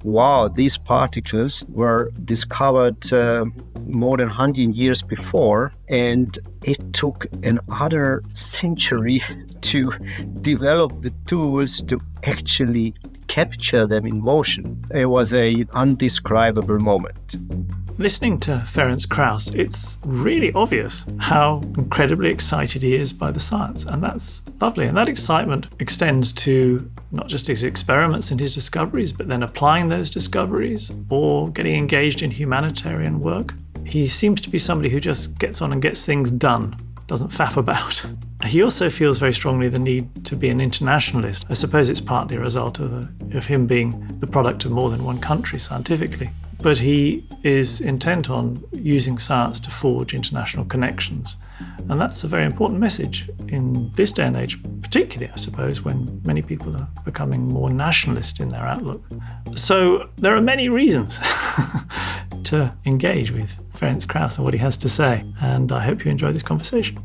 wow, these particles were discovered more than 100 years before, and it took another century to develop the tools to actually capture them in motion. It was an indescribable moment. Listening to Ferenc Krausz, it's really obvious how incredibly excited he is by the science, and that's lovely. And that excitement extends to not just his experiments and his discoveries, but then applying those discoveries or getting engaged in humanitarian work. He seems to be somebody who just gets on and gets things done, doesn't faff about. He also feels very strongly the need to be an internationalist. I suppose it's partly a result of him being the product of more than one country scientifically. But he is intent on using science to forge international connections. And that's a very important message in this day and age, particularly, I suppose, when many people are becoming more nationalist in their outlook. So there are many reasons to engage with Ferenc Krausz and what he has to say. And I hope you enjoy this conversation.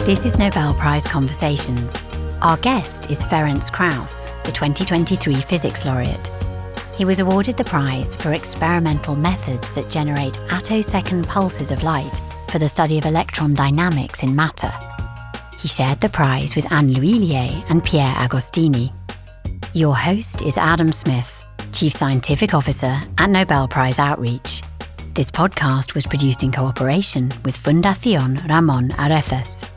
This is Nobel Prize Conversations. Our guest is Ferenc Krausz, the 2023 Physics Laureate. He was awarded the prize for experimental methods that generate attosecond pulses of light for the study of electron dynamics in matter. He shared the prize with Anne L'Huillier and Pierre Agostini. Your host is Adam Smith, Chief Scientific Officer at Nobel Prize Outreach. This podcast was produced in cooperation with Fundación Ramón Areces.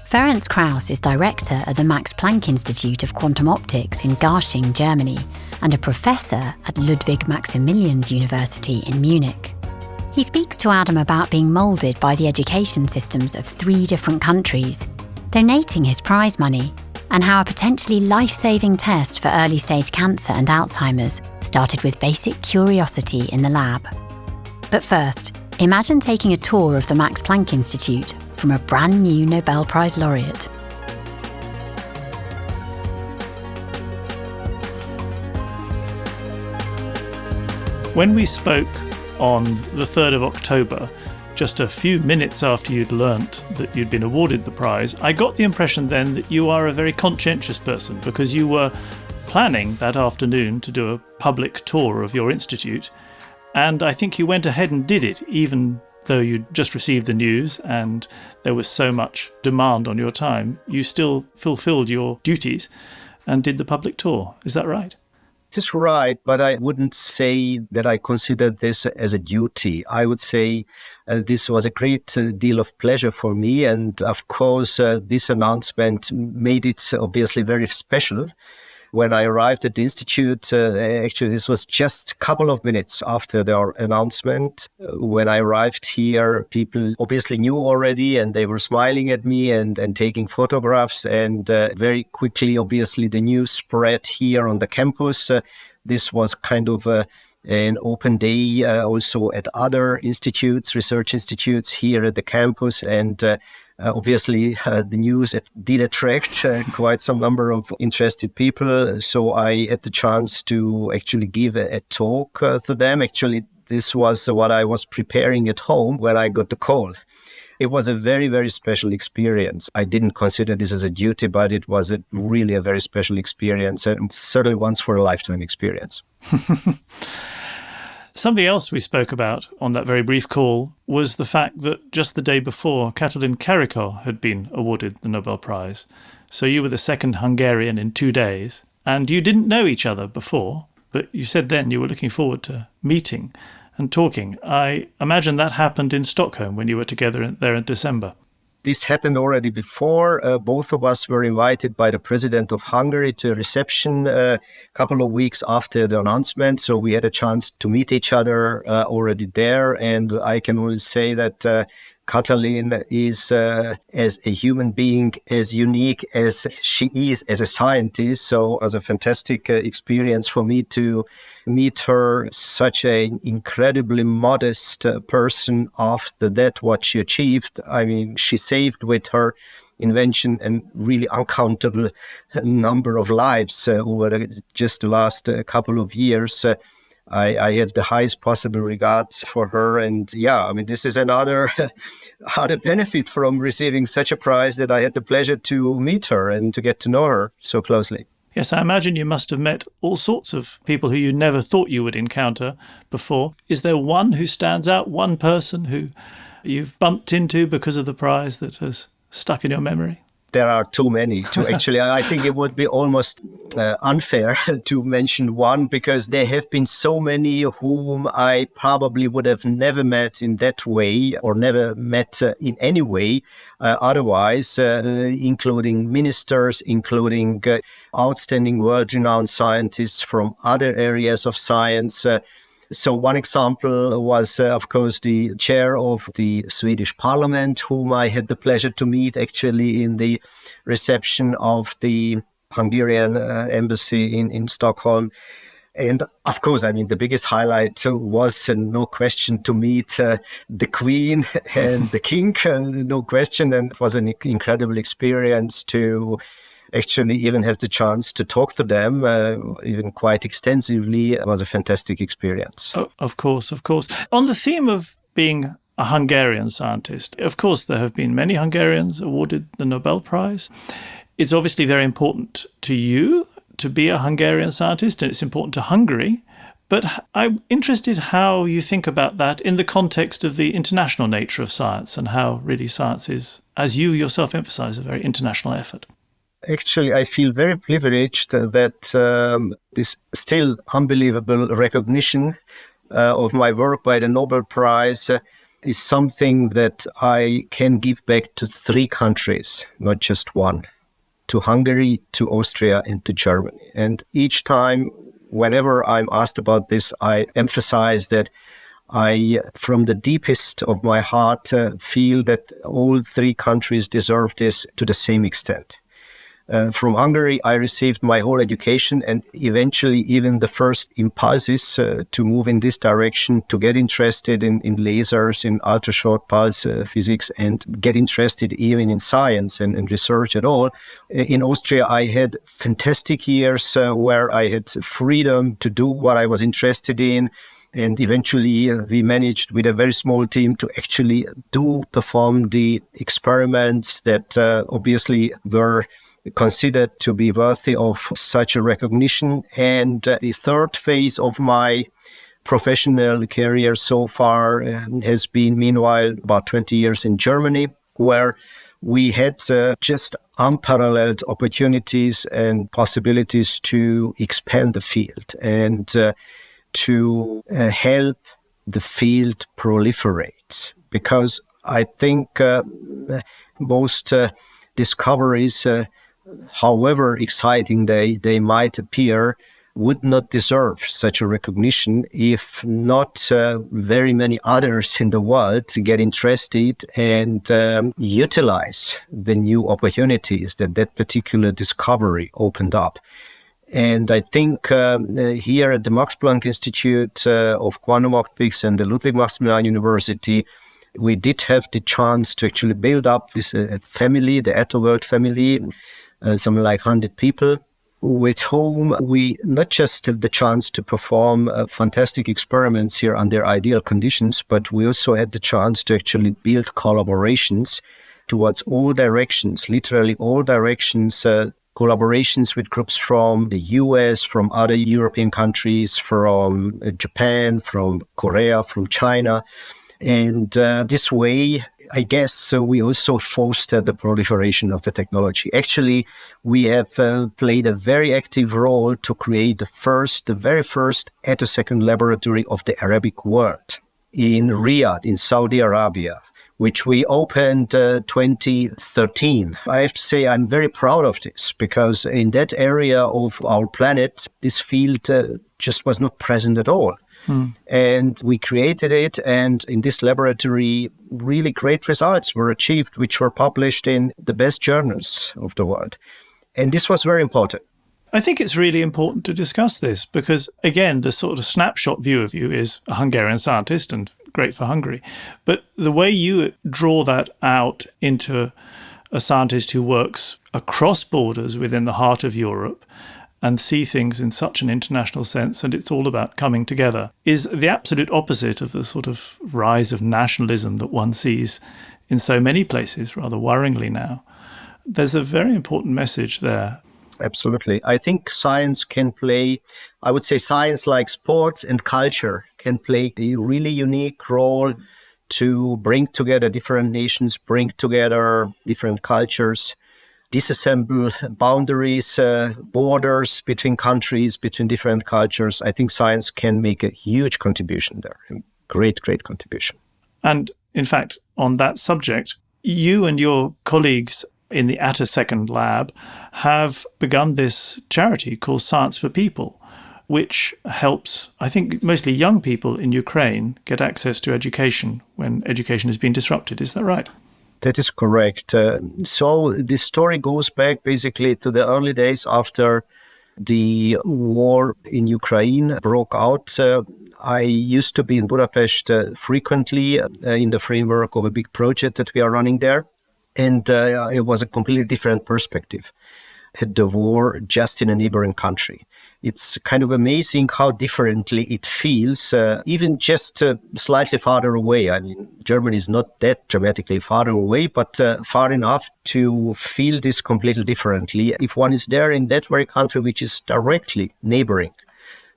Ferenc Krausz is director at the Max Planck Institute of Quantum Optics in Garching, Germany, and a professor at Ludwig Maximilians University in Munich. He speaks to Adam about being moulded by the education systems of 3 different countries, donating his prize money, and how a potentially life-saving test for early-stage cancer and Alzheimer's started with basic curiosity in the lab. But first, imagine taking a tour of the Max Planck Institute from a brand new Nobel Prize laureate. When we spoke on the 3rd of October, just a few minutes after you'd learnt that you'd been awarded the prize, I got the impression then that you are a very conscientious person because you were planning that afternoon to do a public tour of your institute, and I think you went ahead and did it, even though you'd just received the news and there was so much demand on your time. You still fulfilled your duties and did the public tour. Is that right? This is right, but I wouldn't say that I considered this as a duty. I would say this was a great deal of pleasure for me. And of course, this announcement made it obviously very special. When I arrived at the Institute, actually, this was just a couple of minutes after their announcement. When I arrived here, people obviously knew already, and they were smiling at me and taking photographs. And very quickly, obviously, the news spread here on the campus. This was kind of an open day also at other institutes, research institutes here at the campus. And obviously, the news did attract quite some number of interested people. So I had the chance to actually give a talk to them. Actually, this was what I was preparing at home when I got the call. It was a very, very special experience. I didn't consider this as a duty, but it was really a very special experience, and certainly once for a lifetime experience. Something else we spoke about on that very brief call was the fact that just the day before, Katalin Karikó had been awarded the Nobel Prize. So you were the second Hungarian in 2 days, and you didn't know each other before, but you said then you were looking forward to meeting and talking. I imagine that happened in Stockholm when you were together there in December. This happened already before. Both of us were invited by the president of Hungary to a reception a couple of weeks after the announcement. So we had a chance to meet each other already there. And I can only say that Katalin is, as a human being, as unique as she is as a scientist. So it was a fantastic experience for me to meet her, such an incredibly modest person. After that, what she achieved, I mean, she saved with her invention and really uncountable number of lives over just the last couple of years. I have the highest possible regards for her. And yeah, I mean, this is another other benefit from receiving such a prize, that I had the pleasure to meet her and to get to know her so closely. Yes, I imagine you must have met all sorts of people who you never thought you would encounter before. Is there one who stands out, one person who you've bumped into because of the prize that has stuck in your memory? There are too many to actually, I think it would be almost unfair to mention one, because there have been so many whom I probably would have never met in that way, or never met in any way otherwise, including ministers, including outstanding world-renowned scientists from other areas of science. So one example was, of course, the chair of the Swedish parliament, whom I had the pleasure to meet actually in the reception of the Hungarian embassy in Stockholm. And of course, I mean, the biggest highlight was no question to meet the Queen and the King, no question. And it was an incredible experience to actually even have the chance to talk to them, even quite extensively. It was a fantastic experience. Oh, of course, of course. On the theme of being a Hungarian scientist, of course, there have been many Hungarians awarded the Nobel Prize. It's obviously very important to you to be a Hungarian scientist, and it's important to Hungary. But I'm interested how you think about that in the context of the international nature of science, and how really science is, as you yourself emphasize, a very international effort. Actually, I feel very privileged that this still unbelievable recognition of my work by the Nobel Prize is something that I can give back to 3 countries, not just one, to Hungary, to Austria, and to Germany. And each time, whenever I'm asked about this, I emphasize that I, from the deepest of my heart, feel that all 3 countries deserve this to the same extent. From Hungary, I received my whole education, and eventually even the first impulses to move in this direction, to get interested in lasers, in ultra-short pulse physics, and get interested even in science and research at all. In Austria, I had fantastic years where I had freedom to do what I was interested in. And eventually we managed with a very small team to actually perform the experiments that obviously were considered to be worthy of such a recognition. And the third phase of my professional career so far has been, meanwhile, about 20 years in Germany, where we had just unparalleled opportunities and possibilities to expand the field and to help the field proliferate. Because I think most discoveries, however exciting they might appear, would not deserve such a recognition if not very many others in the world get interested and utilize the new opportunities that particular discovery opened up. And I think here at the Max Planck Institute of Quantum Optics and the Ludwig Maximilian University, we did have the chance to actually build up this family, the Ethelwald family, something like 100 people, with whom we not just have the chance to perform fantastic experiments here under ideal conditions, but we also had the chance to actually build collaborations towards all directions, literally all directions, collaborations with groups from the US, from other European countries, from Japan, from Korea, from China. And this way, I guess we also foster the proliferation of the technology. Actually, we have played a very active role to create the very first attosecond laboratory of the Arabic world in Riyadh, in Saudi Arabia, which we opened 2013. I have to say I'm very proud of this, because in that area of our planet, this field just was not present at all. And we created it, and in this laboratory, really great results were achieved, which were published in the best journals of the world. And this was very important. I think it's really important to discuss this because, again, the sort of snapshot view of you is a Hungarian scientist and great for Hungary. But the way you draw that out into a scientist who works across borders within the heart of Europe and see things in such an international sense, and it's all about coming together, is the absolute opposite of the sort of rise of nationalism that one sees in so many places, rather worryingly now. There's a very important message there. Absolutely. I think science can play, I would say science like sports and culture can play a really unique role to bring together different nations, bring together different cultures, disassemble boundaries, borders between countries, between different cultures. I think science can make a huge contribution there. A great, great contribution. And in fact, on that subject, you and your colleagues in the Attosecond lab have begun this charity called Science for People, which helps, I think, mostly young people in Ukraine get access to education when education has been disrupted. Is that right? That is correct. So this story goes back basically to the early days after the war in Ukraine broke out. I used to be in Budapest frequently in the framework of a big project that we are running there. And it was a completely different perspective at the war just in a neighboring country. It's kind of amazing how differently it feels, even just slightly farther away. I mean, Germany is not that dramatically farther away, but far enough to feel this completely differently. If one is there in that very country, which is directly neighboring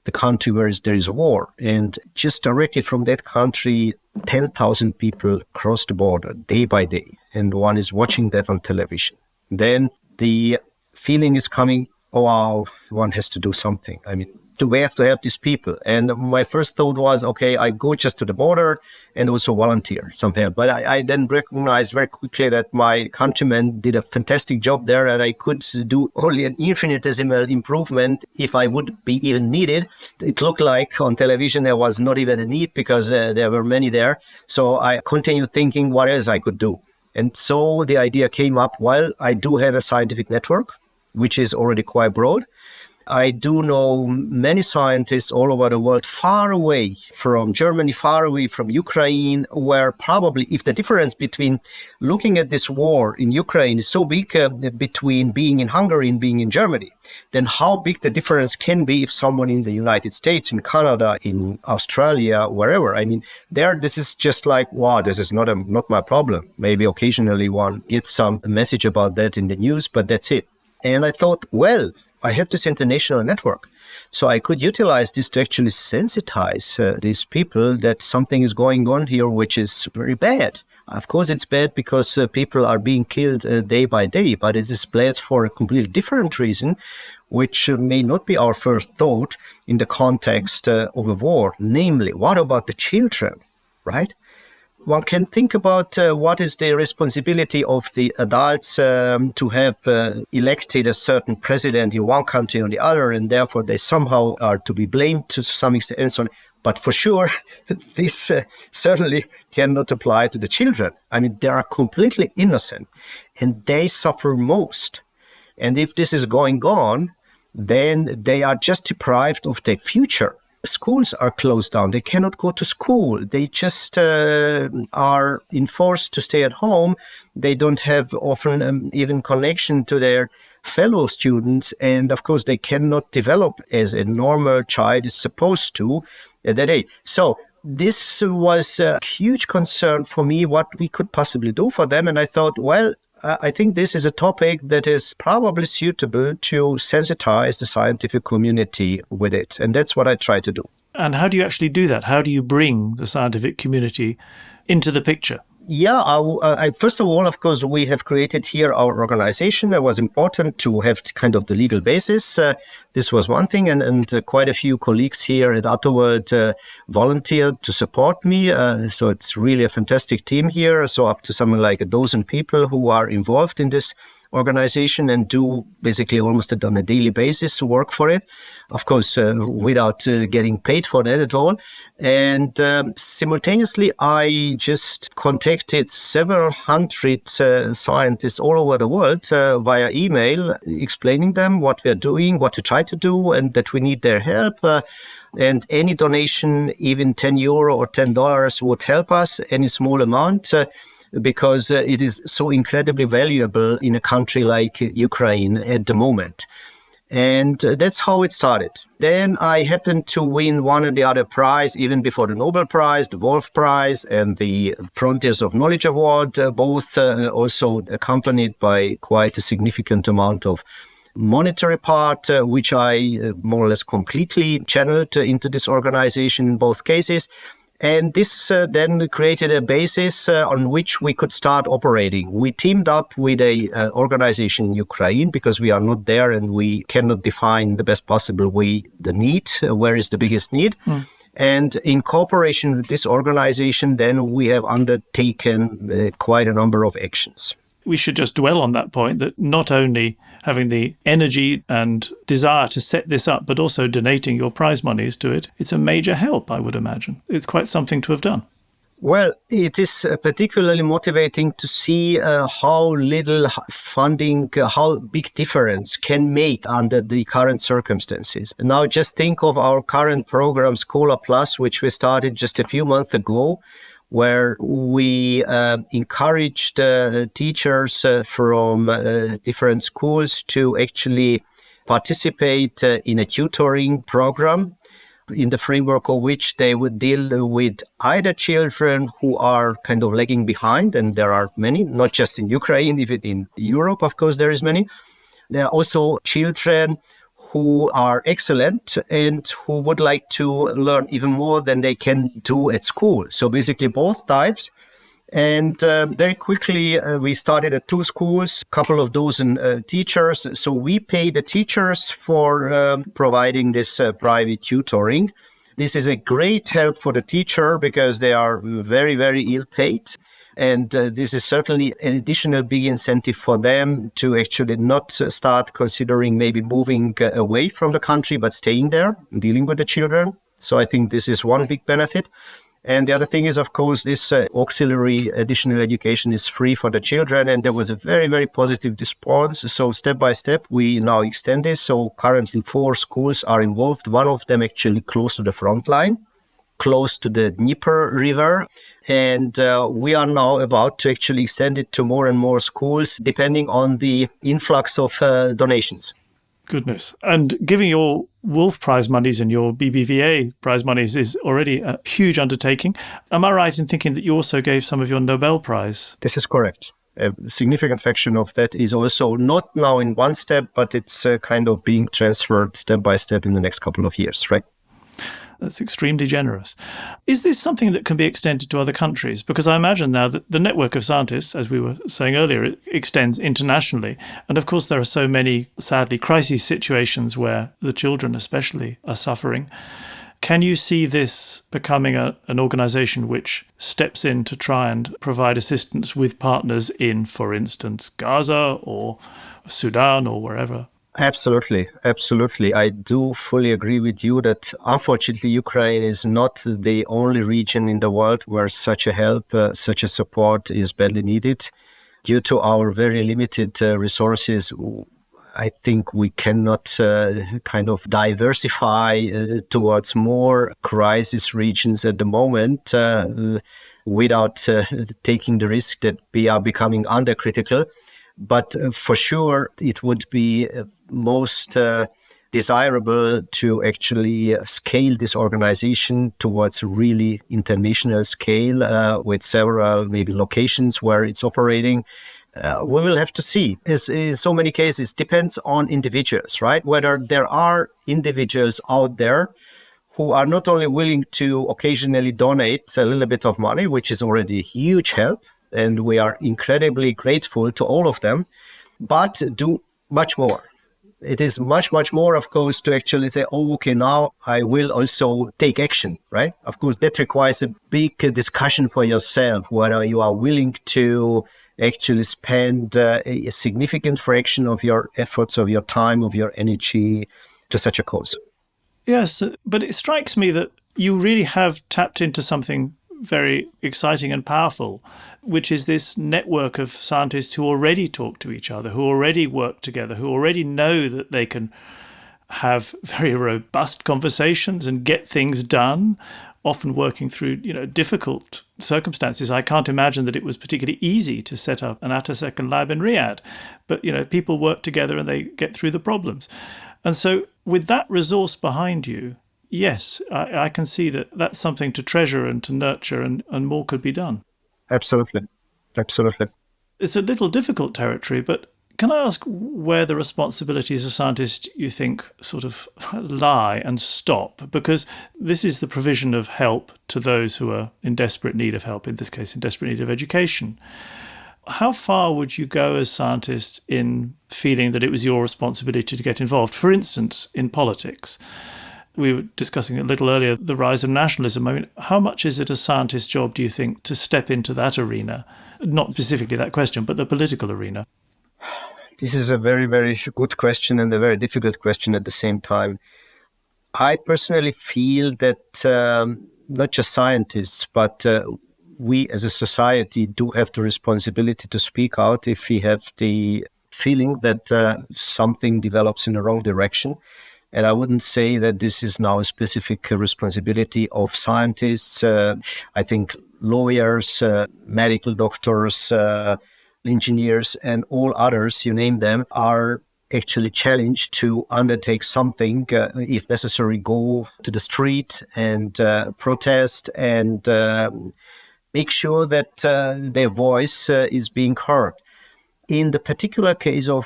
the country where there is a war, and just directly from that country, 10,000 people cross the border day by day, and one is watching that on television. Then the feeling is coming, oh, wow, one has to do something. I mean, we have to help these people. And my first thought was, okay, I go just to the border and also volunteer somewhere. But I then recognized very quickly that my countrymen did a fantastic job there, and I could do only an infinitesimal improvement if I would be even needed. It looked like on television there was not even a need because there were many there. So I continued thinking what else I could do. And so the idea came up, well, I do have a scientific network, which is already quite broad. I do know many scientists all over the world, far away from Germany, far away from Ukraine, where probably if the difference between looking at this war in Ukraine is so big between being in Hungary and being in Germany, then how big the difference can be if someone in the United States, in Canada, in Australia, wherever. I mean, there, this is just like, wow, this is not my problem. Maybe occasionally one gets some message about that in the news, but that's it. And I thought, well, I have this international network. So I could utilize this to actually sensitize these people that something is going on here, which is very bad. Of course, it's bad because people are being killed day by day, but it is bad for a completely different reason, which may not be our first thought in the context of a war. Namely, what about the children, right? One can think about what is the responsibility of the adults to have elected a certain president in one country or the other, and therefore they somehow are to be blamed to some extent and so on. But for sure, this certainly cannot apply to the children. I mean, they are completely innocent and they suffer most. And if this is going on, then they are just deprived of their future. Schools are closed down. They cannot go to school. They just are enforced to stay at home. They don't have often even connection to their fellow students. And of course, they cannot develop as a normal child is supposed to at that age. So this was a huge concern for me, what we could possibly do for them. And I thought, well, I think this is a topic that is probably suitable to sensitize the scientific community with it. And that's what I try to do. And how do you actually do that? How do you bring the scientific community into the picture? Yeah, first of all, of course, we have created here our organization. It was important to have kind of the legal basis. This was one thing, and quite a few colleagues here at Attoworld volunteered to support me. So it's really a fantastic team here. So up to something like a dozen people who are involved in this organization and do basically almost on a daily basis work for it, of course, without getting paid for that at all. And simultaneously, I just contacted several hundred scientists all over the world via email, explaining them what we are doing, what to try to do, and that we need their help. And any donation, even €10 or $10 would help us, any small amount, because it is so incredibly valuable in a country like Ukraine at the moment. And that's how it started. Then I happened to win one or the other prize, even before the Nobel Prize, the Wolf Prize, and the Frontiers of Knowledge Award, both also accompanied by quite a significant amount of monetary part, which I more or less completely channeled into this organization in both cases. And this then created a basis on which we could start operating. We teamed up with a organization in Ukraine because we are not there and we cannot define the best possible way the need, where is the biggest need. And in cooperation with this organization, then we have undertaken quite a number of actions. We should just dwell on that point, that not only having the energy and desire to set this up, but also donating your prize monies to it, it's a major help, I would imagine. It's quite something to have done. Well, it is particularly motivating to see how little funding, how big difference can make under the current circumstances. Now, just think of our current program, Scholar Plus, which we started just a few months ago, where we encouraged teachers from different schools to actually participate in a tutoring program, in the framework of which they would deal with either children who are kind of lagging behind, and there are many, not just in Ukraine, even in Europe, of course, there is many. There are also children who are excellent and who would like to learn even more than they can do at school. So basically both types. And very quickly, we started at 2 schools, a couple of dozen teachers. So we pay the teachers for providing this private tutoring. This is a great help for the teacher because they are very, very ill paid. And this is certainly an additional big incentive for them to actually not start considering maybe moving away from the country, but staying there, dealing with the children. So I think this is one big benefit. And the other thing is, of course, this auxiliary additional education is free for the children. And there was a very, very positive response. So step by step, we now extend this. So currently 4 schools are involved. One of them actually close to the front line, close to the Dnieper River. And we are now about to actually extend it to more and more schools, depending on the influx of donations. Goodness. And giving your Wolf Prize monies and your BBVA prize monies is already a huge undertaking. Am I right in thinking that you also gave some of your Nobel Prize? This is correct. A significant fraction of that is also not now in one step, but it's kind of being transferred step by step in the next couple of years, right? That's extremely generous. Is this something that can be extended to other countries? Because I imagine now that the network of scientists, as we were saying earlier, it extends internationally. And of course, there are so many, sadly, crisis situations where the children especially are suffering. Can you see this becoming an organization which steps in to try and provide assistance with partners in, for instance, Gaza or Sudan or wherever? Absolutely. Absolutely. I do fully agree with you that unfortunately Ukraine is not the only region in the world where such a help, such a support is badly needed. Due to our very limited resources, I think we cannot kind of diversify towards more crisis regions at the moment without taking the risk that we are becoming undercritical. But for sure, it would be most desirable to actually scale this organization towards really international scale with several maybe locations where it's operating. We will have to see. As in so many cases, depends on individuals, right? Whether there are individuals out there who are not only willing to occasionally donate a little bit of money, which is already a huge help, and we are incredibly grateful to all of them, but do much more. It is much, much more, of course, to actually say, oh, okay, now I will also take action, right? Of course, that requires a big discussion for yourself, whether you are willing to actually spend a significant fraction of your efforts, of your time, of your energy to such a cause. Yes, but it strikes me that you really have tapped into something very exciting and powerful, which is this network of scientists who already talk to each other, who already work together, who already know that they can have very robust conversations and get things done, often working through, difficult circumstances, I can't imagine that it was particularly easy to set up an attosecond lab in Riyadh. But, people work together and they get through the problems. And so with that resource behind you, yes, I can see that that's something to treasure and to nurture, and more could be done. Absolutely. Absolutely. It's a little difficult territory, but can I ask where the responsibilities of scientists, you think, sort of lie and stop? Because this is the provision of help to those who are in desperate need of help, in this case, in desperate need of education. How far would you go as scientists in feeling that it was your responsibility to get involved? For instance, in politics. We were discussing a little earlier the rise of nationalism. I mean, how much is it a scientist's job, do you think, to step into that arena? Not specifically that question, but the political arena. This is a very, very good question and a very difficult question at the same time. I personally feel that not just scientists, but we as a society do have the responsibility to speak out if we have the feeling that something develops in the wrong direction. And I wouldn't say that this is now a specific responsibility of scientists. I think lawyers, medical doctors, engineers, and all others, you name them, are actually challenged to undertake something, if necessary, go to the street and protest and make sure that their voice is being heard. In the particular case of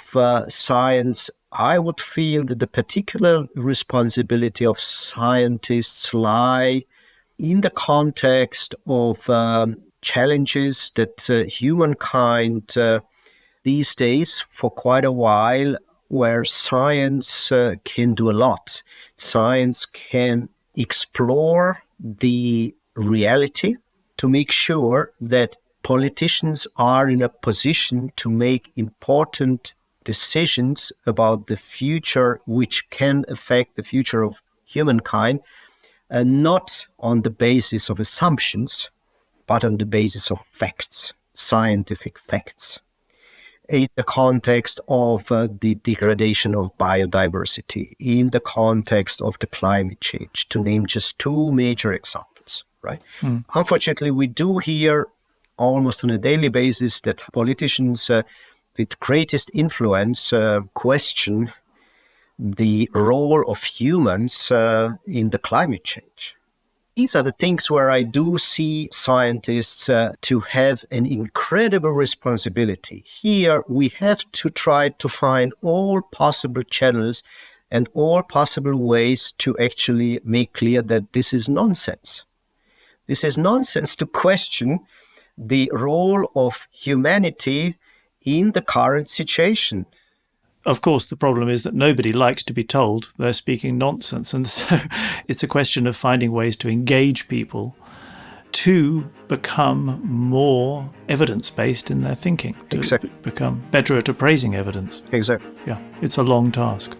science, I would feel that the particular responsibility of scientists lie in the context of challenges that humankind these days, for quite a while, where science can do a lot. Science can explore the reality to make sure that politicians are in a position to make important decisions about the future, which can affect the future of humankind, not on the basis of assumptions, but on the basis of facts, scientific facts. In the context of the degradation of biodiversity, in the context of the climate change, to name just two major examples, right? Unfortunately, we do hear almost on a daily basis that politicians with greatest influence question the role of humans in the climate change. These are the things where I do see scientists to have an incredible responsibility. Here, we have to try to find all possible channels and all possible ways to actually make clear that this is nonsense. This is nonsense to question the role of humanity in the current situation. Of course, the problem is that nobody likes to be told they're speaking nonsense. And so it's a question of finding ways to engage people to become more evidence-based in their thinking, to Exactly. become better at appraising evidence. Exactly. Yeah, it's a long task.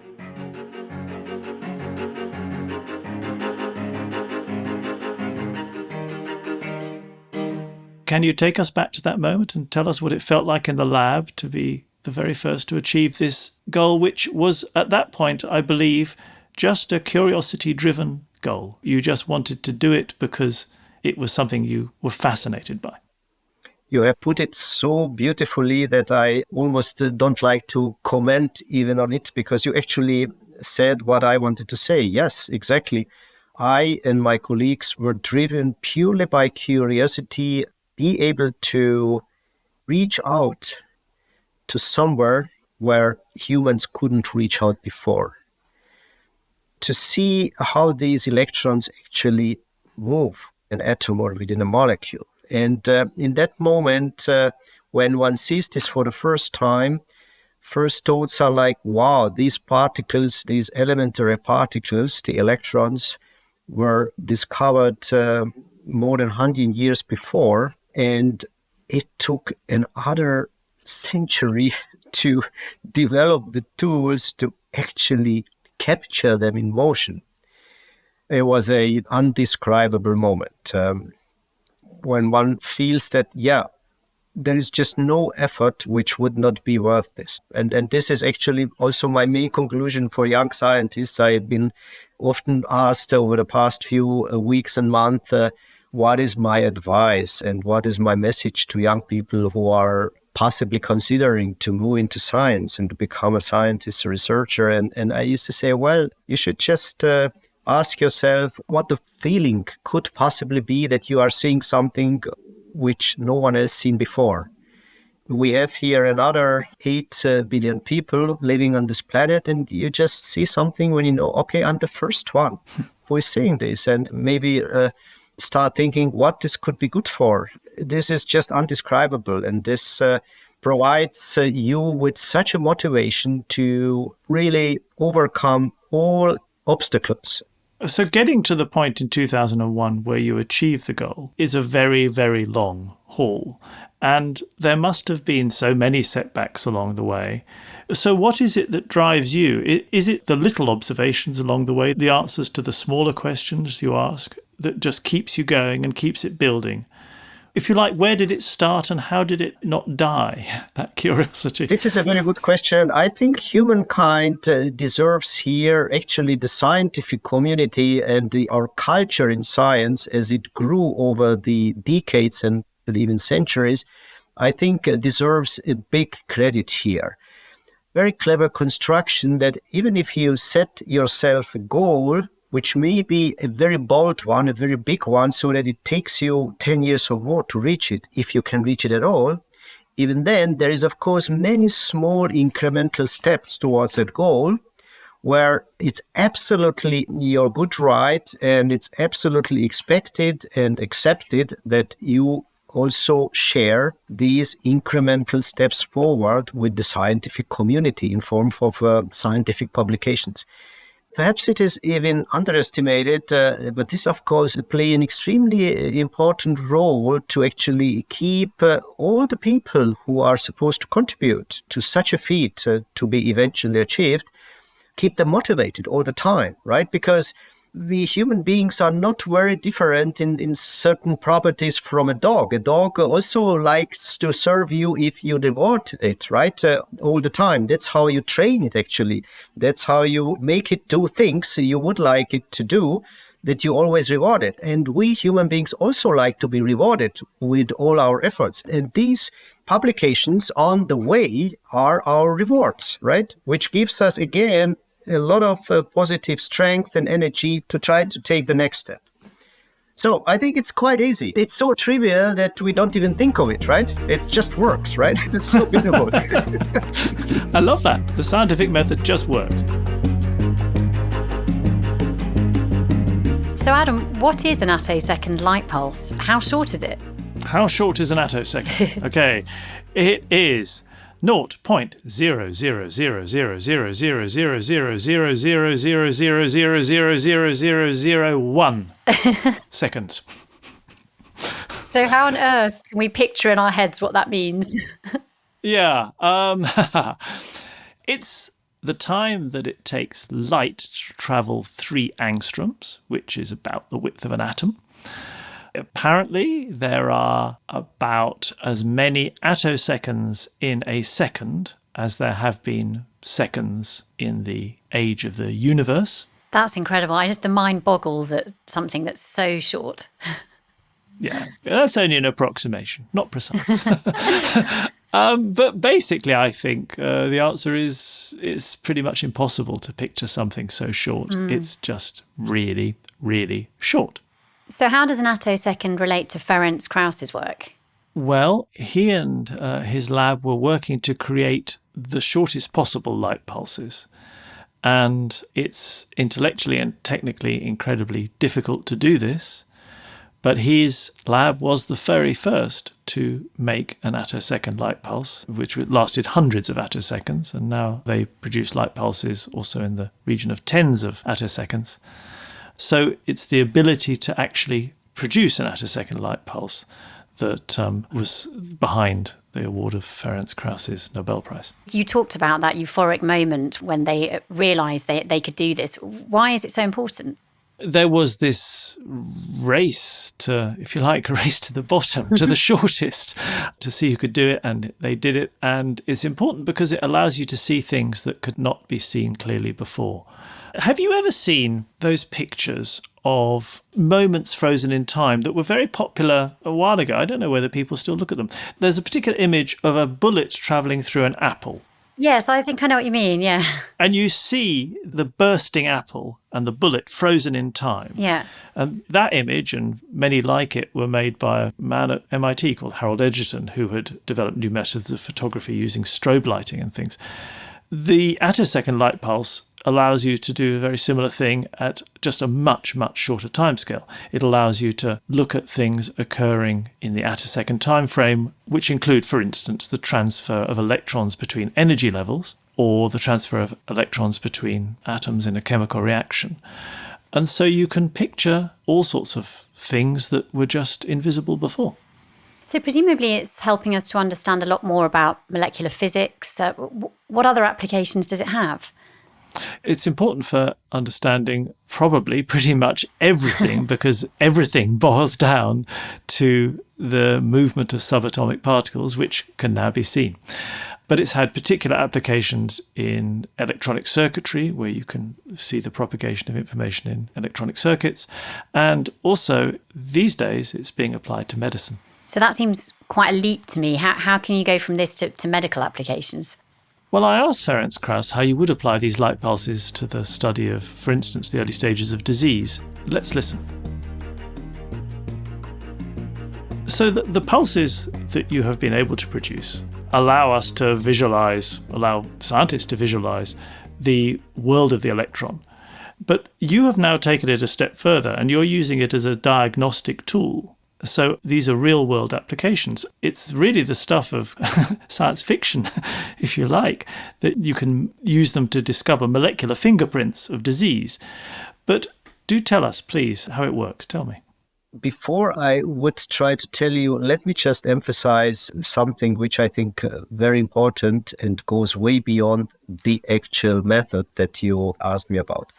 Can you take us back to that moment and tell us what it felt like in the lab to be the very first to achieve this goal, which was at that point, I believe, just a curiosity-driven goal? You just wanted to do it because it was something you were fascinated by. You have put it so beautifully that I almost don't like to comment even on it, because you actually said what I wanted to say. Yes, exactly. I and my colleagues were driven purely by curiosity, be able to reach out to somewhere where humans couldn't reach out before, to see how these electrons actually move an atom or within a molecule. And in that moment, when one sees this for the first time, first thoughts are like, wow, these particles, these elementary particles, the electrons, were discovered more than 100 years before. And it took another century to develop the tools to actually capture them in motion. It was an indescribable moment when one feels that, yeah, there is just no effort which would not be worth this. And this is actually also my main conclusion for young scientists. I've been often asked over the past few weeks and months, what is my advice and what is my message to young people who are possibly considering to move into science and to become a scientist, a researcher. And I used to say, well, you should just ask yourself what the feeling could possibly be that you are seeing something which no one has seen before. We have here another 8 billion people living on this planet, and you just see something when you know, okay, I'm the first one who is seeing this, and maybe start thinking what this could be good for. This is just indescribable, and this provides you with such a motivation to really overcome all obstacles. So getting to the point in 2001 where you achieve the goal is a very, very long haul. And there must have been so many setbacks along the way. So what is it that drives you? Is it the little observations along the way, the answers to the smaller questions you ask, that just keeps you going and keeps it building? If you like, where did it start and how did it not die? That curiosity. This is a very good question. I think humankind deserves here actually the scientific community and our culture in science as it grew over the decades and even centuries, I think deserves a big credit here. Very clever construction that even if you set yourself a goal, which may be a very bold one, a very big one, so that it takes you 10 years or more to reach it, if you can reach it at all, even then there is, of course, many small incremental steps towards that goal where it's absolutely your good right and it's absolutely expected and accepted that you also share these incremental steps forward with the scientific community in form of scientific publications. Perhaps it is even underestimated, but this, of course, play an extremely important role to actually keep all the people who are supposed to contribute to such a feat to be eventually achieved, keep them motivated all the time, right? Because we human beings are not very different in certain properties from a dog. A dog also likes to serve you if you reward it, right? All the time. That's how you train it, actually. That's how you make it do things you would like it to do, that you always reward it. And we human beings also like to be rewarded with all our efforts. And these publications on the way are our rewards, right? Which gives us, again, a lot of positive strength and energy to try to take the next step. So I think it's quite easy. It's so trivial that we don't even think of it, right? It just works, right? It's so beautiful. I love that. The scientific method just works. So Adam, what is an attosecond light pulse? How short is it? How short is an attosecond? Okay, it is 0.000000000000000000001 seconds. So how on earth can we picture in our heads what that means? Yeah, it's the time that it takes light to travel 3 angstroms, which is about the width of an atom. Apparently, there are about as many attoseconds in a second as there have been seconds in the age of the universe. That's incredible. The mind boggles at something that's so short. Yeah, that's only an approximation, not precise. But basically, I think the answer is it's pretty much impossible to picture something so short. It's just really, really short. So how does an attosecond relate to Ferenc Krausz's work? Well, he and his lab were working to create the shortest possible light pulses. And it's intellectually and technically incredibly difficult to do this. But his lab was the very first to make an attosecond light pulse, which lasted hundreds of attoseconds. And now they produce light pulses also in the region of tens of attoseconds. So it's the ability to actually produce an attosecond light pulse that was behind the award of Ferenc Krausz's Nobel Prize. You talked about that euphoric moment when they realised they could do this. Why is it so important? There was this race to, if you like, a race to the bottom, to the shortest, to see who could do it, and they did it. And it's important because it allows you to see things that could not be seen clearly before. Have you ever seen those pictures of moments frozen in time that were very popular a while ago. I don't know whether people still look at them. There's a particular image of a bullet travelling through an apple. Yes, I think I know what you mean, yeah. And you see the bursting apple and the bullet frozen in time. Yeah. And that image, and many like it, were made by a man at MIT called Harold Edgerton, who had developed new methods of photography using strobe lighting and things. The attosecond light pulse allows you to do a very similar thing at just a much, much shorter timescale. It allows you to look at things occurring in the attosecond time frame, which include, for instance, the transfer of electrons between energy levels or the transfer of electrons between atoms in a chemical reaction. And so you can picture all sorts of things that were just invisible before. So presumably it's helping us to understand a lot more about molecular physics. What other applications does it have? It's important for understanding probably pretty much everything because everything boils down to the movement of subatomic particles, which can now be seen. But it's had particular applications in electronic circuitry, where you can see the propagation of information in electronic circuits. And also, these days, it's being applied to medicine. So that seems quite a leap to me. How can you go from this to medical applications? Well, I asked Ferenc Krausz how you would apply these light pulses to the study of, for instance, the early stages of disease. Let's listen. So the pulses that you have been able to produce allow scientists to visualize the world of the electron. But you have now taken it a step further and you're using it as a diagnostic tool. So these are real-world applications. It's really the stuff of science fiction, if you like, that you can use them to discover molecular fingerprints of disease. But do tell us, please, how it works. Tell me. Before I would try to tell you, let me just emphasize something which I think very important and goes way beyond the actual method that you asked me about.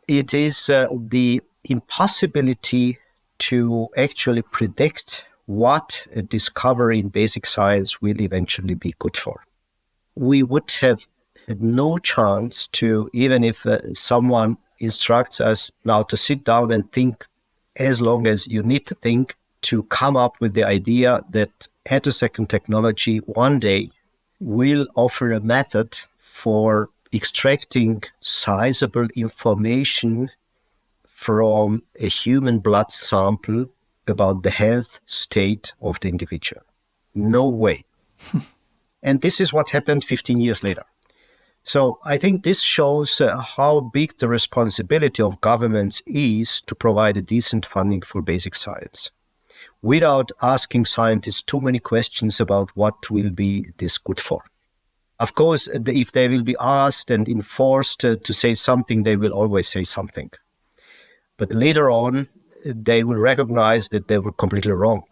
It is the impossibility to actually predict what a discovery in basic science will eventually be good for. We would have no chance to, even if someone instructs us now to sit down and think as long as you need to think, to come up with the idea that attosecond technology one day will offer a method for extracting sizable information from a human blood sample about the health state of the individual. No way. And this is what happened 15 years later. So I think this shows how big the responsibility of governments is to provide a decent funding for basic science, without asking scientists too many questions about what will be this good for. Of course, if they will be asked and enforced to say something, they will always say something. But later on, they will recognize that they were completely wrong,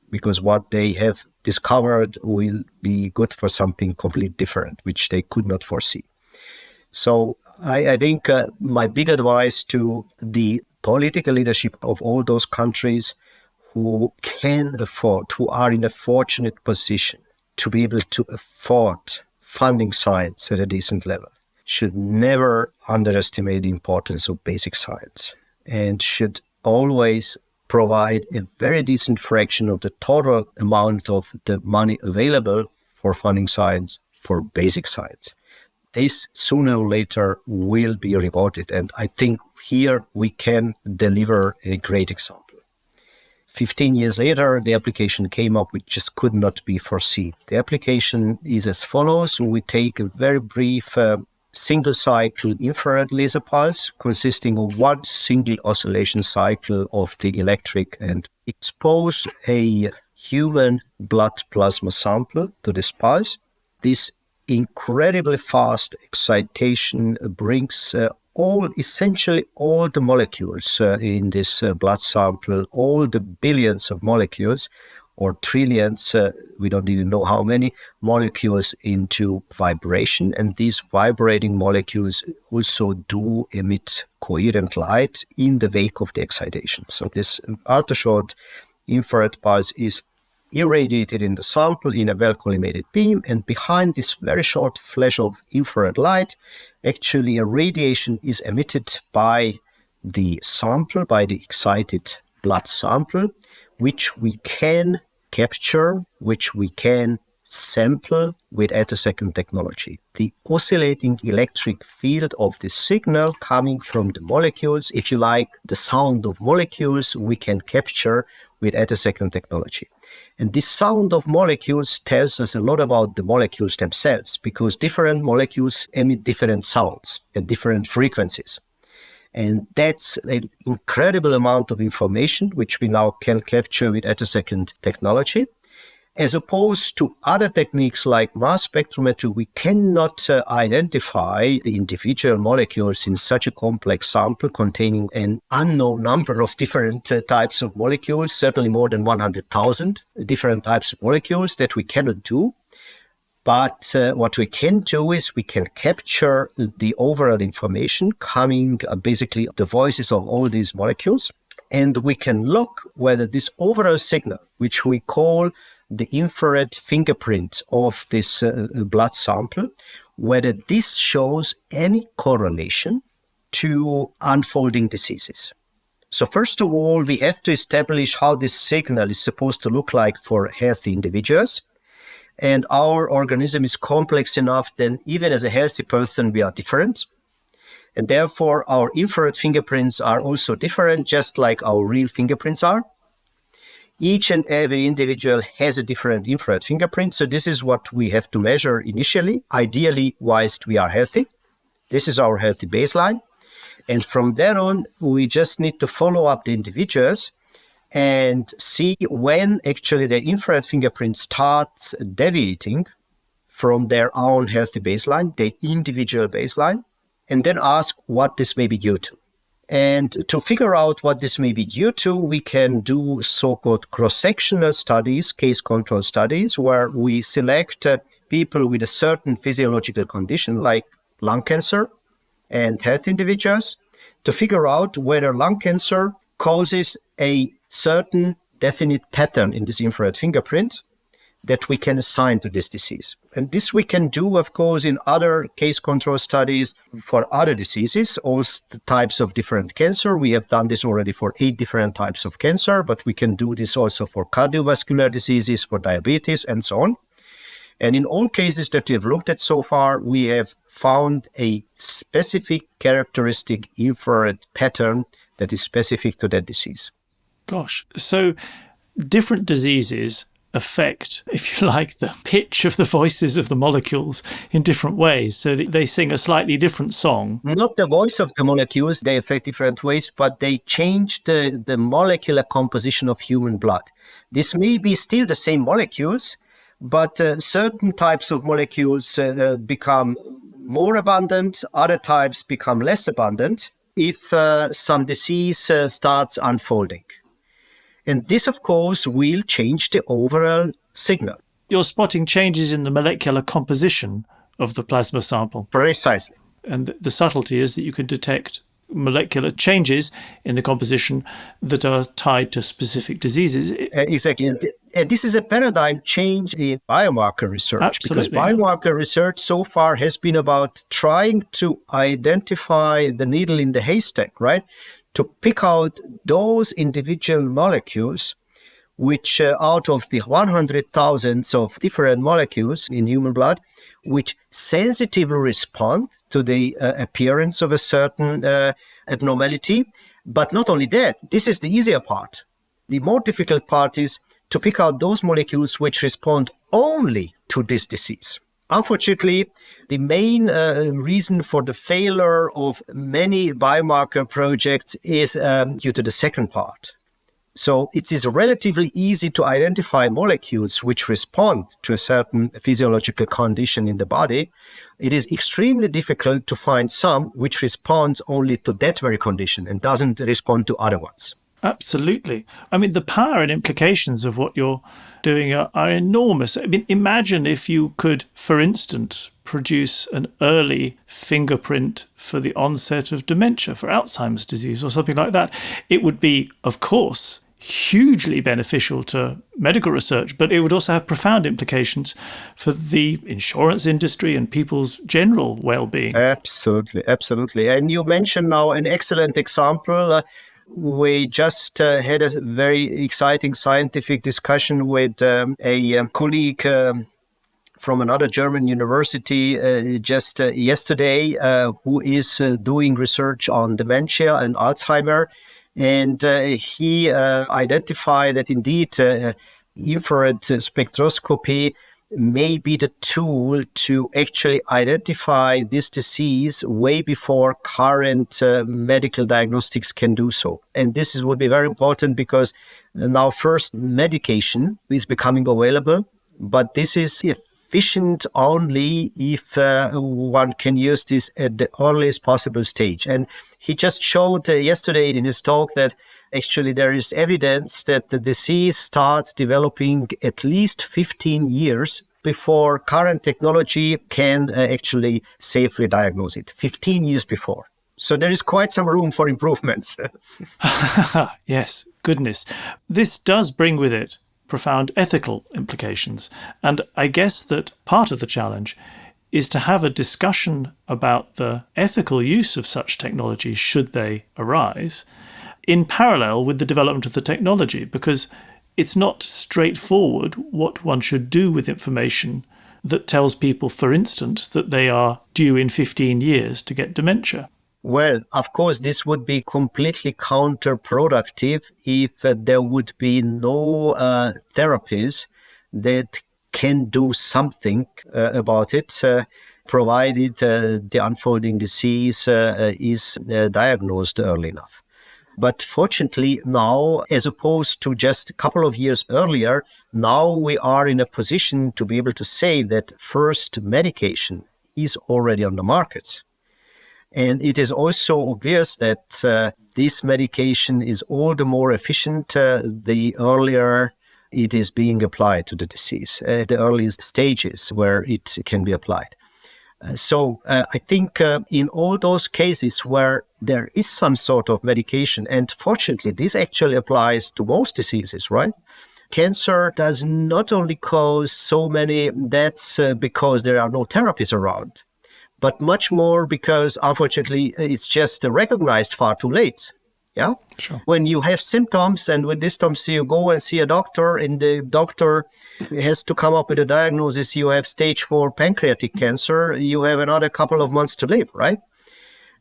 because what they have discovered will be good for something completely different, which they could not foresee. So I think my big advice to the political leadership of all those countries who can afford, who are in a fortunate position to be able to afford funding science at a decent level, should never underestimate the importance of basic science, and should always provide a very decent fraction of the total amount of the money available for funding science for basic science. This sooner or later will be rewarded. And I think here we can deliver a great example. 15 years later, the application came up, which just could not be foreseen. The application is as follows. We take a very brief single cycle infrared laser pulse consisting of one single oscillation cycle of the electric, and expose a human blood plasma sample to this pulse. This incredibly fast excitation brings essentially all the molecules in this blood sample, all the billions of molecules or trillions, we don't even know how many molecules, into vibration. And these vibrating molecules also do emit coherent light in the wake of the excitation. So this ultra-short infrared pulse is irradiated in the sample in a well-collimated beam, and behind this very short flash of infrared light, actually a radiation is emitted by the sample, by the excited blood sample, which we can capture, which we can sample with attosecond technology. The oscillating electric field of the signal coming from the molecules, if you like, the sound of molecules, we can capture with attosecond technology. And this sound of molecules tells us a lot about the molecules themselves, because different molecules emit different sounds at different frequencies. And that's an incredible amount of information which we now can capture with attosecond technology. As opposed to other techniques like mass spectrometry, we cannot identify the individual molecules in such a complex sample containing an unknown number of different types of molecules, certainly more than 100,000 different types of molecules that we cannot do. But what we can do is we can capture the overall information coming basically the voices of all these molecules. And we can look whether this overall signal, which we call the infrared fingerprint of this blood sample, whether this shows any correlation to unfolding diseases. So first of all, we have to establish how this signal is supposed to look like for healthy individuals. And our organism is complex enough that even as a healthy person, we are different. And therefore, our infrared fingerprints are also different, just like our real fingerprints are. Each and every individual has a different infrared fingerprint. So this is what we have to measure initially, ideally whilst we are healthy. This is our healthy baseline. And from there on, we just need to follow up the individuals and see when actually the infrared fingerprint starts deviating from their own healthy baseline, the individual baseline, and then ask what this may be due to. And to figure out what this may be due to, we can do so-called cross-sectional studies, case control studies, where we select people with a certain physiological condition like lung cancer and healthy individuals to figure out whether lung cancer causes a certain definite pattern in this infrared fingerprint that we can assign to this disease. And this we can do, of course, in other case control studies for other diseases, all types of different cancer. We have done this already for 8 different types of cancer, but we can do this also for cardiovascular diseases, for diabetes, and so on. And in all cases that we have looked at so far, we have found a specific characteristic infrared pattern that is specific to that disease. Gosh, so different diseases affect, if you like, the pitch of the voices of the molecules in different ways. So they sing a slightly different song. Not the voice of the molecules, they affect different ways, but they change the molecular composition of human blood. This may be still the same molecules, but certain types of molecules become more abundant, other types become less abundant if some disease starts unfolding. And this, of course, will change the overall signal. You're spotting changes in the molecular composition of the plasma sample. Precisely. And the subtlety is that you can detect molecular changes in the composition that are tied to specific diseases. Exactly. And this is a paradigm change in biomarker research. Absolutely. Because biomarker research so far has been about trying to identify the needle in the haystack, right? To pick out those individual molecules which out of the 100,000 of different molecules in human blood, which sensitively respond to the appearance of a certain abnormality. But not only that, this is the easier part. The more difficult part is to pick out those molecules which respond only to this disease. Unfortunately, the main reason for the failure of many biomarker projects is due to the second part. So it is relatively easy to identify molecules which respond to a certain physiological condition in the body. It is extremely difficult to find some which responds only to that very condition and doesn't respond to other ones. Absolutely. I mean, the power and implications of what you're doing are enormous. I mean, imagine if you could, for instance, produce an early fingerprint for the onset of dementia, for Alzheimer's disease or something like that. It would be, of course, hugely beneficial to medical research, but it would also have profound implications for the insurance industry and people's general well-being. Absolutely, absolutely. And you mentioned now an excellent example. We just had a very exciting scientific discussion with a colleague from another German university just yesterday, who is doing research on dementia and Alzheimer. And he identified that indeed infrared spectroscopy may be the tool to actually identify this disease way before current medical diagnostics can do so. And this would be very important because now first medication is becoming available, but this is efficient only if one can use this at the earliest possible stage. And he just showed yesterday in his talk that actually there is evidence that the disease starts developing at least 15 years before current technology can actually safely diagnose it. 15 years before. So there is quite some room for improvements. Yes, goodness. This does bring with it profound ethical implications. And I guess that part of the challenge is to have a discussion about the ethical use of such technology should they arise in parallel with the development of the technology, because it's not straightforward what one should do with information that tells people, for instance, that they are due in 15 years to get dementia. Well, of course, this would be completely counterproductive if there would be no therapies that can do something about it, provided the unfolding disease is diagnosed early enough. But fortunately now, as opposed to just a couple of years earlier, now we are in a position to be able to say that first medication is already on the market. And it is also obvious that this medication is all the more efficient the earlier it is being applied to the disease, the earliest stages where it can be applied. So I think in all those cases where there is some sort of medication, and fortunately this actually applies to most diseases, right? Cancer does not only cause so many deaths because there are no therapies around, but much more because, unfortunately, it's just recognized far too late. Yeah. Sure. When you have symptoms, and with these symptoms you go and see a doctor, and the doctor has to come up with a diagnosis. You have stage 4 pancreatic cancer. You have another couple of months to live, right?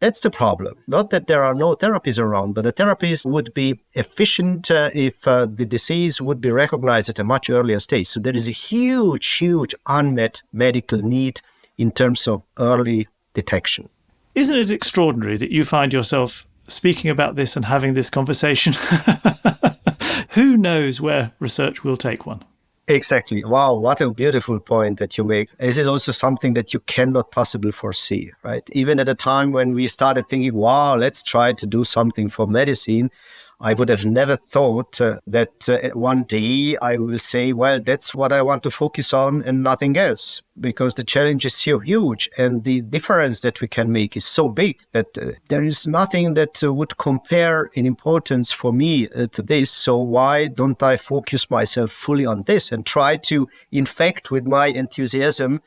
That's the problem. Not that there are no therapies around, but the therapies would be efficient if the disease would be recognized at a much earlier stage. So there is a huge, huge unmet medical need in terms of early detection. Isn't it extraordinary that you find yourself speaking about this and having this conversation? Who knows where research will take one? Exactly. Wow, what a beautiful point that you make. This is also something that you cannot possibly foresee, right? Even at a time when we started thinking, wow, let's try to do something for medicine, I would have never thought that one day I will say, well, that's what I want to focus on and nothing else, because the challenge is so huge and the difference that we can make is so big that there is nothing that would compare in importance for me to this. So why don't I focus myself fully on this and try to infect with my enthusiasm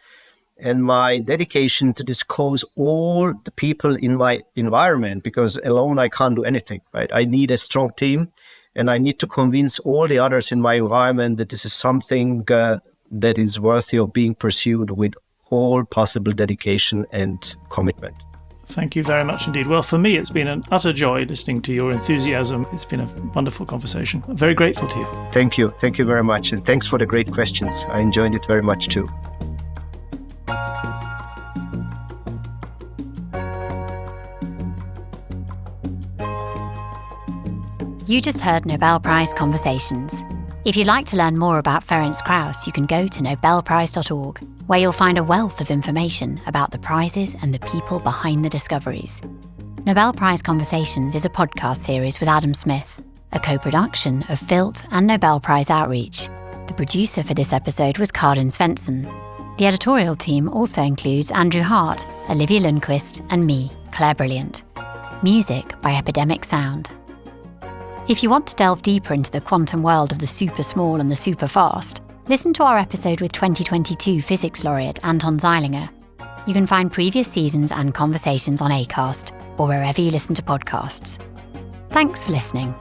and my dedication to disclose all the people in my environment, because alone I can't do anything, right? I need a strong team, and I need to convince all the others in my environment that this is something that is worthy of being pursued with all possible dedication and commitment. Thank you very much indeed. Well, for me, it's been an utter joy listening to your enthusiasm. It's been a wonderful conversation. I'm very grateful to you. Thank you. Thank you very much. And thanks for the great questions. I enjoyed it very much too. You just heard Nobel Prize Conversations. If you'd like to learn more about Ferenc Krausz, you can go to nobelprize.org, where you'll find a wealth of information about the prizes and the people behind the discoveries. Nobel Prize Conversations is a podcast series with Adam Smith, a co-production of Filt and Nobel Prize Outreach. The producer for this episode was Karin Svensson. The editorial team also includes Andrew Hart, Olivia Lundquist, and me, Claire Brilliant. Music by Epidemic Sound. If you want to delve deeper into the quantum world of the super small and the super fast, listen to our episode with 2022 physics laureate Anton Zeilinger. You can find previous seasons and conversations on Acast or wherever you listen to podcasts. Thanks for listening.